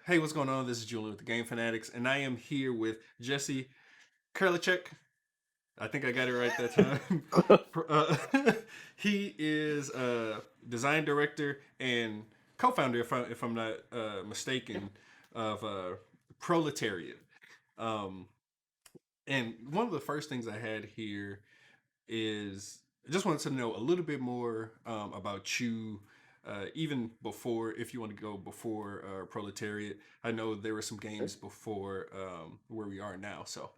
Hey, what's going on? This is Julian with the Game Fanatics, and I am here with Jesse Kurlancheek. I think I got it right that time. He is a design director and co-founder, if I'm not mistaken, of Proletariat. Um, and one of the first things I had here is I just wanted to know a little bit more about you, even before, if you want to go before Proletariat. I know there were some Sure. games before where we are now. So,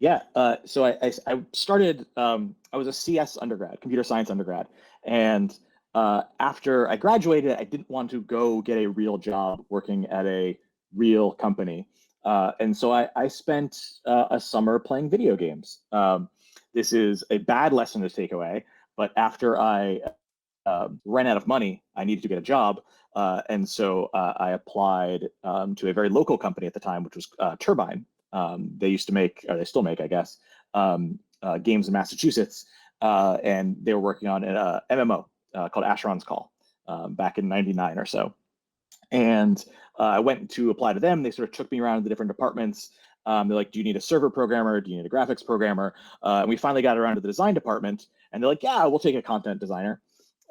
Yeah. So I started. I was a CS undergrad, computer science undergrad, and after I graduated, I didn't want to go get a real job working at a real company, and so I spent a summer playing video games. This is a bad lesson to take away, but after I ran out of money, I needed to get a job, and so I applied to a very local company at the time, which was Turbine. They used to make, or they still make, I guess, games in Massachusetts, and they were working on an MMO called Asheron's Call back in '99 or so. And I went to apply to them. They sort of took me around the different departments. They're like, "Do you need a server programmer? Do you need a graphics programmer?" And we finally got around to the design department, and they're like, "Yeah, we'll take a content designer."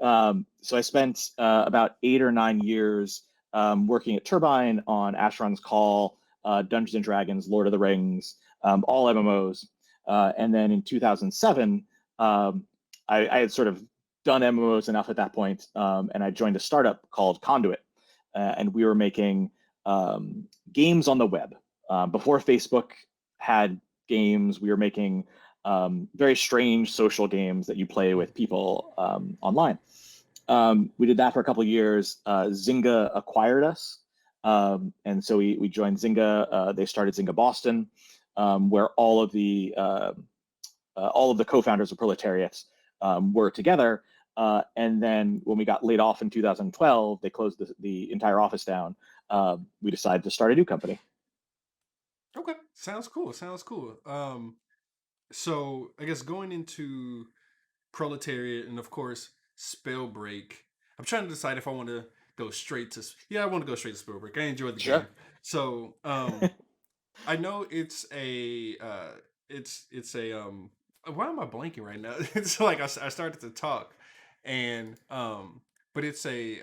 So I spent about 8 or 9 years working at Turbine on Asheron's Call, Dungeons and Dragons, Lord of the Rings, all MMOs. And then in 2007, I had sort of done MMOs enough at that point, and I joined a startup called Conduit, and we were making games on the web. Before Facebook had games, we were making very strange social games that you play with people online. We did that for a couple of years. Zynga acquired us, and so we joined Zynga. They started Zynga Boston, where all of the co-founders of Proletariat were together. And then when we got laid off in 2012, they closed the entire office down. We decided to start a new company. okay, sounds cool. Sounds cool. So I guess going into Proletariat and of course Spellbreak. I'm trying to decide if I want to go straight to. Yeah, I want to go straight to Spellbreak. I enjoyed the game. Sure. So, I know it's a it's a why am I blanking right now? It's like I started to talk and but it's a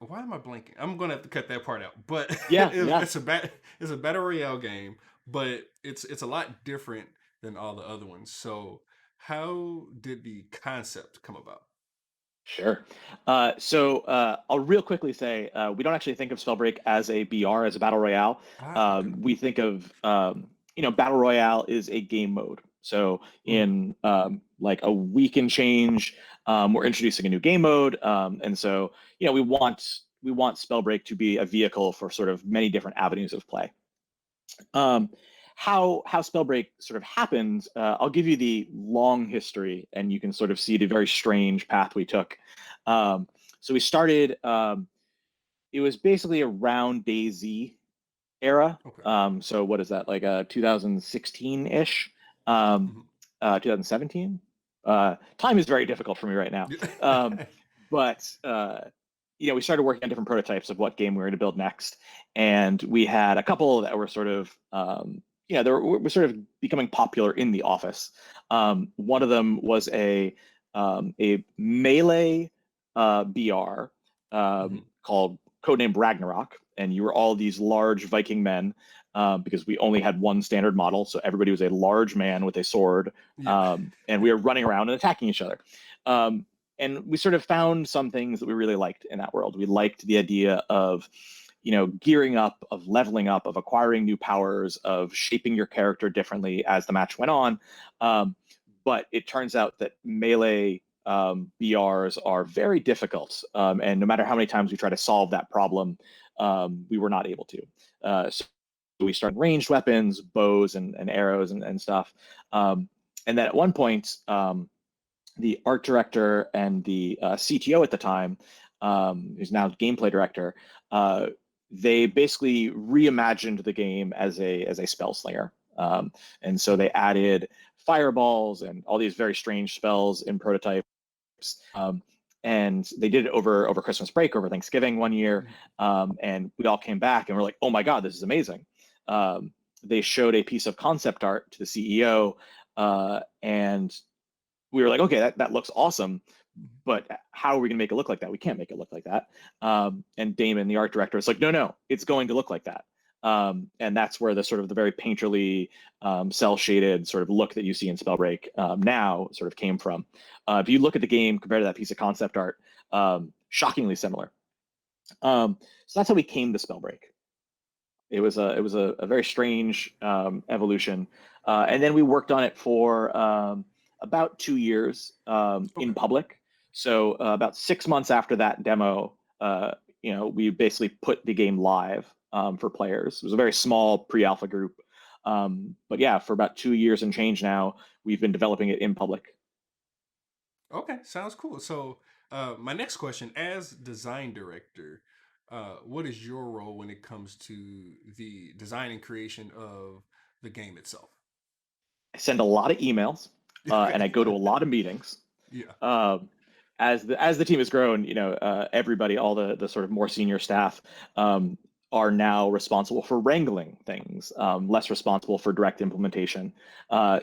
why am I blanking? I'm gonna have to cut that part out. But Yeah, yeah. it's a battle royale game, but it's a lot different than all the other ones. So how did the concept come about? Sure. I'll real quickly say we don't actually think of Spellbreak as a BR, as a battle royale. Ah, okay. We think of battle royale is a game mode. So Mm, in like a week and change, we're introducing a new game mode, and so we want Spellbreak to be a vehicle for sort of many different avenues of play. Um, how Spellbreak sort of happened, I'll give you the long history, and you can sort of see the very strange path we took. So we started. It was basically around DayZ era. okay. So what is that, like 2016-ish, um, Mhm. 2017? Time is very difficult for me right now. Um, but we started working on different prototypes of what game we were going to build next, and we had a couple that were sort of were sort of becoming popular in the office. One of them was a melee BR Mhm. called codenamed Ragnarok, and you were all these large Viking men, because we only had one standard model, so everybody was a large man with a sword, Yeah. and we were running around and attacking each other. Um, and we sort of found some things that we really liked in that world. We liked the idea of gearing up, of leveling up, of acquiring new powers, of shaping your character differently as the match went on. But it turns out that melee BRs are very difficult, and no matter how many times we try to solve that problem, we were not able to. So we started ranged weapons, bows and arrows and stuff. And then at one point, the art director and the CTO at the time, who's now gameplay director, they basically reimagined the game as a spell slinger. And so they added fireballs and all these very strange spells in prototypes. Um, and they did it over Christmas break, over Thanksgiving one year, Mhm. and we all came back and we're like, oh my god, this is amazing. They showed a piece of concept art to the CEO, and we were like, okay, that looks awesome, but how are we going to make it look like that? We can't make it look like that. And Damon, the art director, is like, no, it's going to look like that. And that's where the sort of the very painterly, cell shaded sort of look that you see in Spellbreak now sort of came from. If you look at the game compared to that piece of concept art, shockingly similar. So that's how we came to Spellbreak. It was a very strange evolution, and then we worked on it for about 2 years in Okay. public. So about 6 months after that demo, we basically put the game live for players. It was a very small pre-alpha group, but yeah, for about 2 years and change now, we've been developing it in public. Okay, sounds cool. So, my next question, as design director, what is your role when it comes to the design and creation of the game itself? I send a lot of emails, Okay. and I go to a lot of meetings. Yeah. Um, as the team has grown, everybody, all the sort of more senior staff, um, are now responsible for wrangling things, less responsible for direct implementation.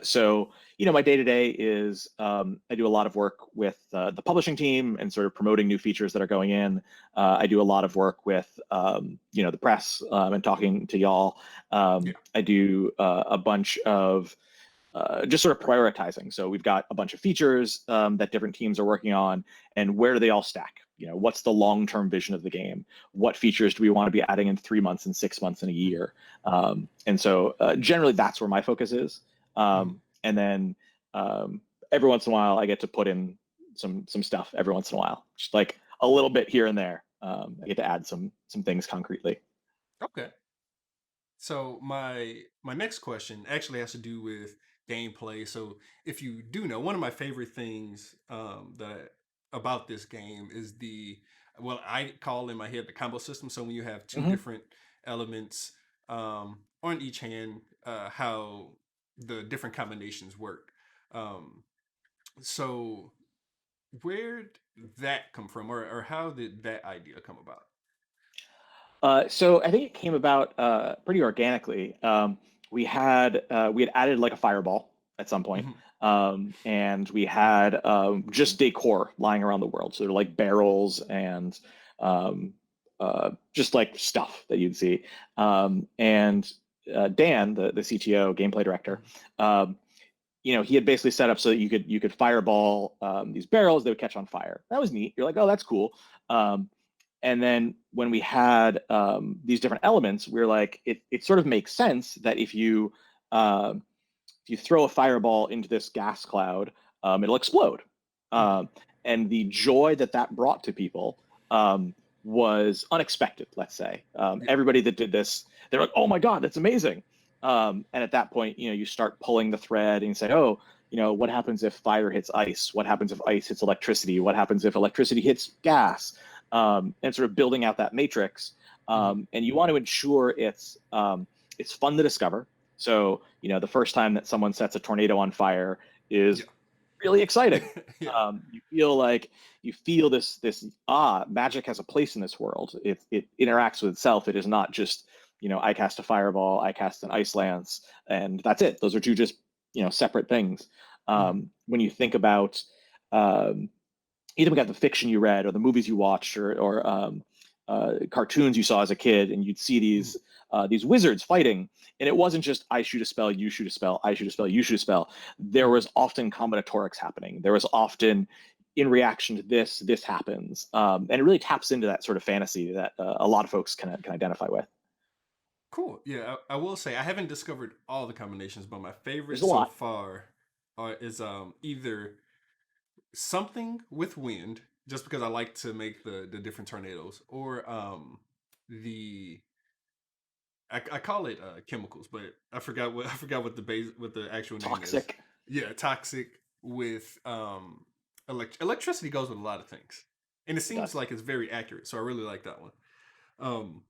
So, my day to day is I do a lot of work with the publishing team and sort of promoting new features that are going in. I do a lot of work with the press, and talking to y'all. Yeah. I do a bunch of just sort of prioritizing. So we've got a bunch of features that different teams are working on, and where do they all stack? What's the long-term vision of the game? What features do we want to be adding in 3 months and 6 months and a year? And so generally, that's where my focus is. Mhm. And then every once in a while, I get to put in some stuff. Every once in a while, just like a little bit here and there. I get to add some things concretely. Okay. So my next question actually has to do with gameplay. So if you do know, one of my favorite things that about this game is the I call in my head the combo system. So when you have two Mhm. different elements on each hand, how the different combinations work. Um, so where did that come from, or how did that idea come about? So I think it came about pretty organically. We had added like a fireball at some point, Mhm. and we had just decor lying around the world. So they're like barrels and um, just like stuff that you'd see. And Dan, the CTO, gameplay director, Mhm. um, he had basically set up so that you could fireball these barrels, they would catch on fire. That was neat. You're like, oh, that's cool. Um, and then when we had these different elements, we are like, it sort of makes sense that um, if you throw a fireball into this gas cloud, it'll explode. Mhm. Um, and the joy that brought to people was unexpected, let's say. Yeah. Everybody that did this, they're like, oh my God, that's amazing. And at that point, you start pulling the thread and you say, oh, what happens if fire hits ice? What happens if ice hits electricity? What happens if electricity hits gas? And sort of building out that matrix. Mhm. And you want to ensure it's fun to discover. So, the first time that someone sets a tornado on fire is Yeah. really exciting. Yeah. You feel this magic has a place in this world. It interacts with itself. It is not just, I cast a fireball, I cast an ice lance, and that's it. Those are two just, separate things. Mhm. When you think about either about the fiction you read or the movies you watched or cartoons you saw as a kid, and you'd see Mhm. these wizards fighting, and it wasn't just I shoot a spell, you shoot a spell, I shoot a spell, you shoot a spell. There Mhm. was often combinatorics happening. There was often in reaction to this happens, and it really taps into that sort of fantasy that a lot of folks can identify with. Cool. Yeah, I will say I haven't discovered all the combinations, but my favorite There's a so lot. far is either something with wind, just because I like to make the different tornadoes, or the I call it chemicals, but I forgot what I forgot what the actual name is. Toxic. Yeah, toxic with electricity goes with a lot of things, and it It seems does. like it's very accurate. So I really like that one. Um,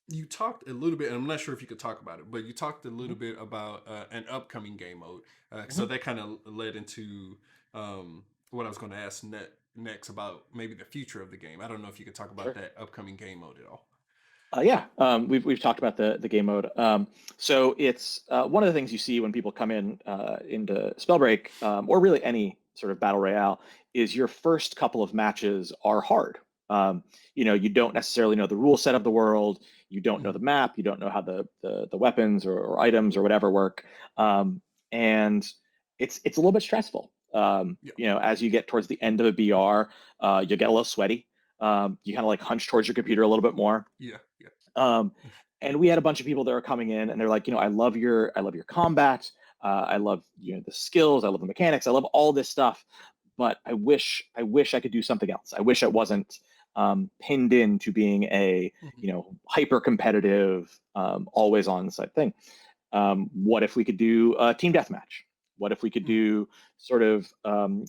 you talked a little bit, and I'm not sure if you could talk about it, but you talked a Mhm. little bit about an upcoming game mode. So Mhm. that kind of led into what I was going to ask next about maybe the future of the game. I don't know if you could talk about Sure. that upcoming game mode at all. Yeah, we've talked about the game mode. So it's one of the things you see when people come in into Spellbreak, or really any sort of battle royale, is your first couple of matches are hard. You don't necessarily know the rule set of the world. You don't know Mhm. the map. You don't know how the weapons or items or whatever work, and it's a little bit stressful. Yeah, As you get towards the end of a BR, you'll get a little sweaty. You kind of like hunch towards your computer a little bit more. yeah, yeah. um, and we had a bunch of people that were coming in, and they're like, I love your combat. I love the skills. I love the mechanics. I love all this stuff, but I wish I could do something else. I wish I wasn't pinned into being a Mhm. hyper competitive, always on site thing. What if we could do a team deathmatch? What if we could Mhm. do sort of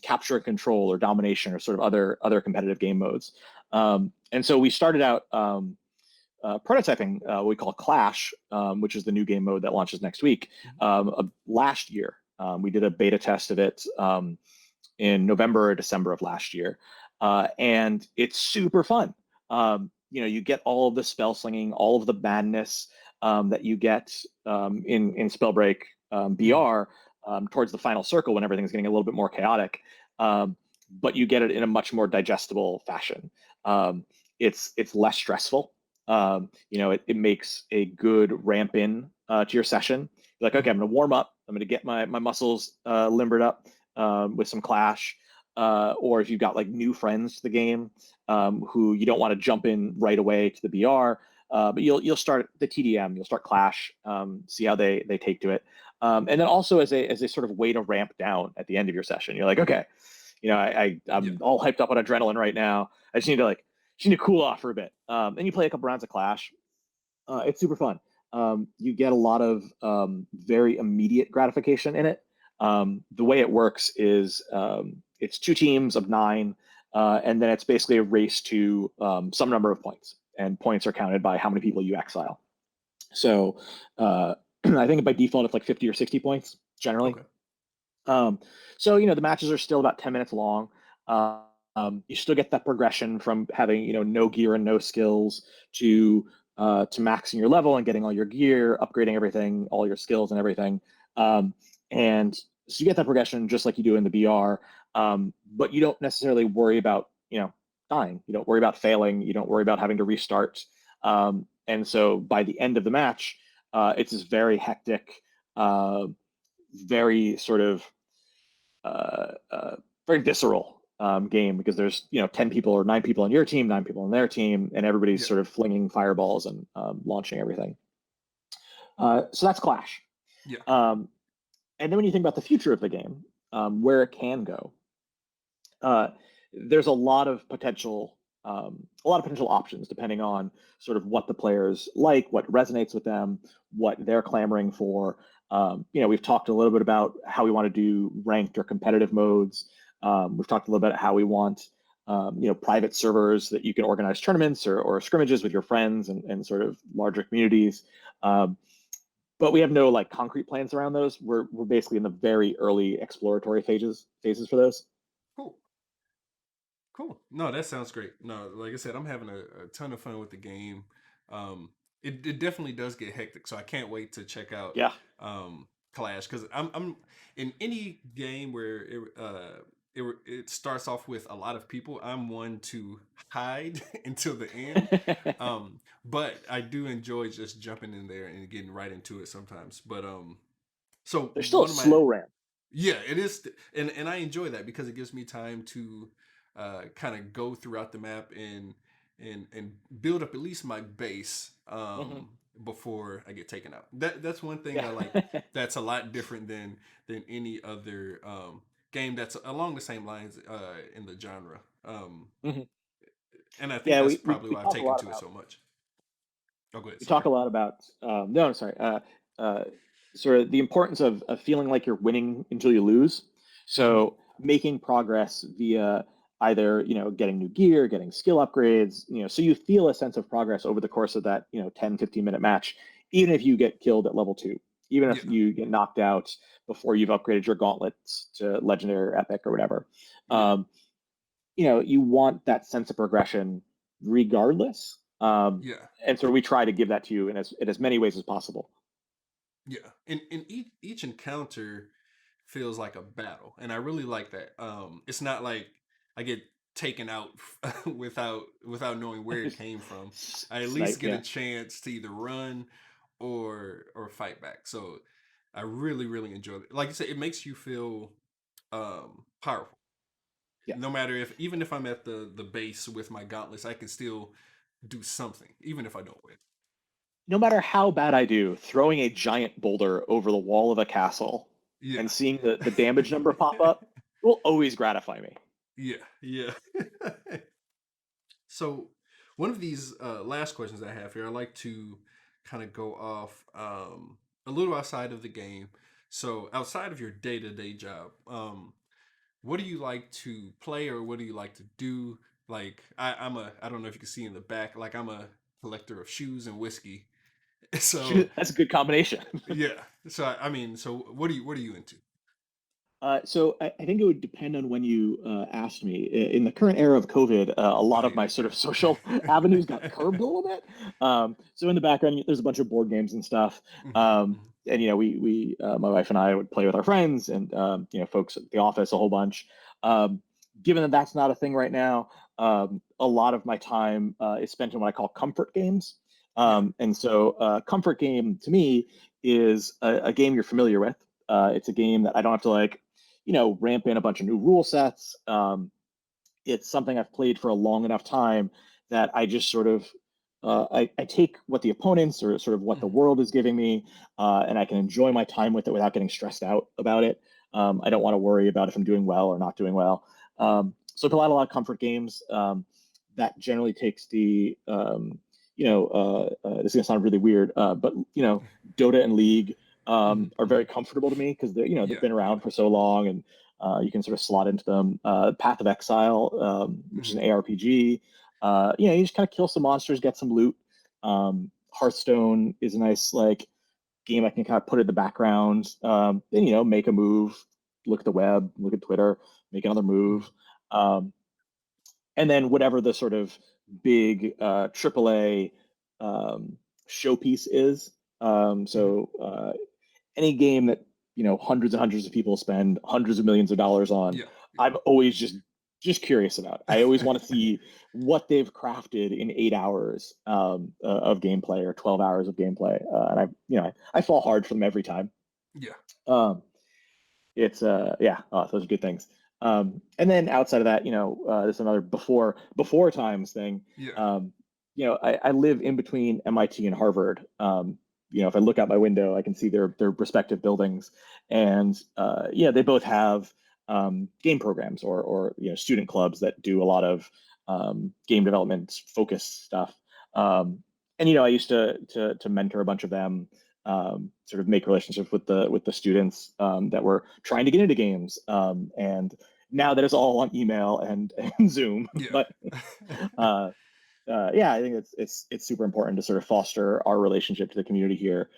capture and control or domination or sort of other competitive game modes? And so we started out prototyping what we call Clash, which is the new game mode that launches next week. Mhm. Last year, we did a beta test of it in November or December of last year, and it's super fun. You get all of the spell slinging, all of the madness that you get in Spellbreak Mhm. BR towards the final circle when everything's getting a little bit more chaotic. But you get it in a much more digestible fashion. It's less stressful. It makes a good ramp in to your session. You're like, okay, I'm Mhm. going to warm up. I'm going to get my muscles limbered up with some Clash. Or if you've got like new friends to the game who you don't want to jump in right away to the BR, but you'll start the TDM, you'll start Clash, see how they take to it, and then also as a sort of way to ramp down at the end of your session. You're like, okay, Yeah. I'm all hyped up on adrenaline right now. I just need to cool off for a bit. And you play a couple rounds of Clash. It's super fun. You get a lot of very immediate gratification in it. The way it works is it's two teams of nine, and then it's basically a race to some number of points, and points are counted by how many people you exile. So I think by default it's like 50 or 60 points generally. Okay. Um, so the matches are still about 10 minutes long. You still get that progression from having no gear and no skills to maxing your level and getting all your gear, upgrading everything, all your skills and everything. And so you get that progression just like you do in the BR, but you don't necessarily worry about dying. You don't worry about failing. You don't worry about having to restart. And so by the end of the match, it's this very hectic, very sort of very visceral game because there's 10 people or 9 people on your team, 9 people on their team, and everybody's Yeah. sort of flinging fireballs and launching everything. So that's Clash. Yeah. Um, and then when you think about the future of the game, where it can go, uh, there's a lot of potential options depending on sort of what the players like, what resonates with them, what they're clamoring for. We've talked a little bit about how we want to do ranked or competitive modes. We've talked a little bit about how we want private servers that you can organize tournaments or scrimmages with your friends and sort of larger communities. Um, but we have no like concrete plans around those. We're basically in the very early exploratory phases for those. Cool. Cool. No, that sounds great. No, like I said, I'm having a ton of fun with the game. Um, it definitely does get hectic, so I can't wait to check out Yeah. Clash because I'm in any game where it starts off with a lot of people. I'm one to hide until the end. But I do enjoy just jumping in there and getting right into it sometimes. But so There's still a one of my slow ramp. yeah, it is, and I enjoy that because it gives me time to kind of go throughout the map and build up at least my base Hmm. before I get taken out. That's one thing Yeah. I like. That's a lot different than any other game that's along the same lines in the genre. Hmm. And I think Yeah, that's we probably we why I've talk a taken lot to it about so much. Oh, go ahead. we Sorry. talk a lot about no, I'm sorry. Uh, Sort of the importance of feeling like you're winning until you lose. Hmm. So making progress via either getting new gear, getting skill upgrades, so you feel a sense of progress over the course of that 10, 15-minute match, even if you get killed at level 2. even Yeah. if you get knocked out before you've upgraded your gauntlets to legendary or epic or whatever. Yeah. Um, you want that sense of progression regardless. Yeah. And so we try to give that to you in as many ways as possible. Yeah. And each encounter feels like a battle, and I really like that. It's not like I get taken out without knowing where it came from. I at least Snipe, get a yeah. chance to either run or fight back. So I really really enjoy it. Like you said, it makes you feel powerful. Yeah. No matter if even if I'm at the base with my gauntlets, I can still do something, even if I don't win. No matter how bad I do, throwing a giant boulder over the wall of a castle Yeah. and seeing the damage number pop up will always gratify me. Yeah, yeah. So, one of these last questions I have here, I like to kind of go off a little outside of the game. So, outside of your day to day job, what do you like to play or what do you like to do? Like, I don't know if you can see in the back, like, I'm a collector of shoes and whiskey. So, That's a good combination. yeah. So, I mean, so what are you into? So I think it would depend on when you asked me. In the current era of COVID, a lot Oh, of my sort of social avenues got curbed a little bit. So in the background, there's a bunch of board games and stuff. And my wife and I would play with our friends and folks at the office a whole bunch. Given that that's not a thing right now, a lot of my time is spent in what I call comfort games. Yeah. And so comfort game to me is a game you're familiar with. It's a game that I don't have to ramp in a bunch of new rule sets. It's something I've played for a long enough time that I just sort of I take what the opponents or sort of what the Mhm. world is giving me, and I can enjoy my time with it without getting stressed out about it. I don't want to worry about if I'm doing well or not doing well. So I play a lot of comfort games. That generally takes the this is gonna sound really weird, but Dota and League Mhm. are very Mhm. comfortable to me because they've Yeah. been Yeah. around for so long, and you can sort of slot into them. Path of Exile, which is Mhm. an ARPG. You just kind of kill some monsters, get some loot. Hearthstone is a nice game I can kind of put in the background. Then make a move, look at the web, look at Twitter, make another Mhm. move. Um, and then whatever the sort of big AAA showpiece is. Mhm. Any game that hundreds and hundreds of people spend hundreds of millions of dollars on, Yeah. I'm always just curious about. I always want to see what they've crafted in 8 hours of gameplay or 12 hours of gameplay, and I fall hard for them every time. Yeah. Um, it's yeah, those are good things. And then outside of that, there's another before times thing. Yeah. I live in between MIT and Harvard. If I look out my window, I can see their respective buildings, and they both have game programs or student clubs that do a lot of game development focused stuff. And I used to mentor a bunch of them, sort of make relationships with the students that were trying to get into games. And now that it's all on email and Zoom, Yeah. but uh, yeah, I think it's super important to sort of foster our relationship to the community here.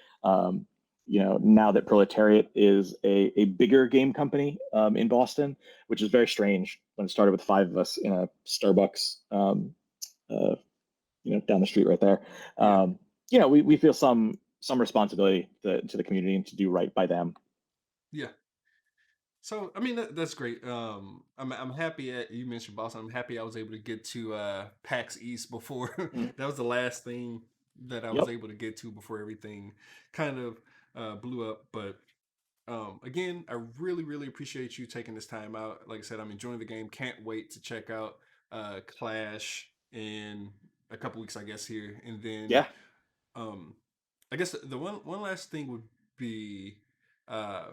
Now that Proletariat is a bigger game company in Boston, which is very strange when it started with five of us in a Starbucks, uh, down the street right there. Yeah. We feel some responsibility to the community and to do right by them. Yeah. So I mean that's great. I'm happy you mentioned Boston. I'm happy I was able to get to PAX East before. Mm. That was the last thing that I was Yep. able to get to before everything kind of blew up. But again, I really really appreciate you taking this time out. Like I said, I'm enjoying the game. Can't wait to check out Clash in a couple weeks, I guess here, and then Yeah. um, I guess the one last thing would be uh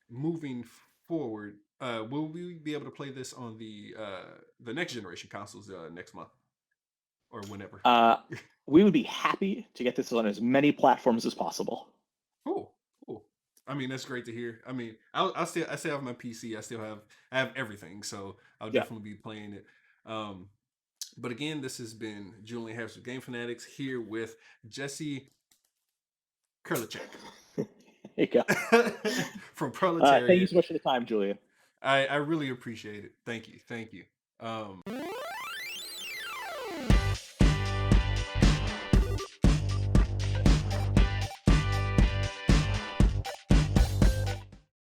moving forward, will we be able to play this on the next generation consoles next month or whenever? Uh, we would be happy to get this on as many platforms as possible. Cool, cool. I mean, that's great to hear. I mean, I still have my PC. I have everything, so I'll Yeah. definitely be playing it. Um, but again, this has been Julian Harris with Game Fanatics here with Jesse Kurlancheek. you go. From Thank you Proletariat. so much for the time, Julian. I really appreciate it. Thank you. Thank you.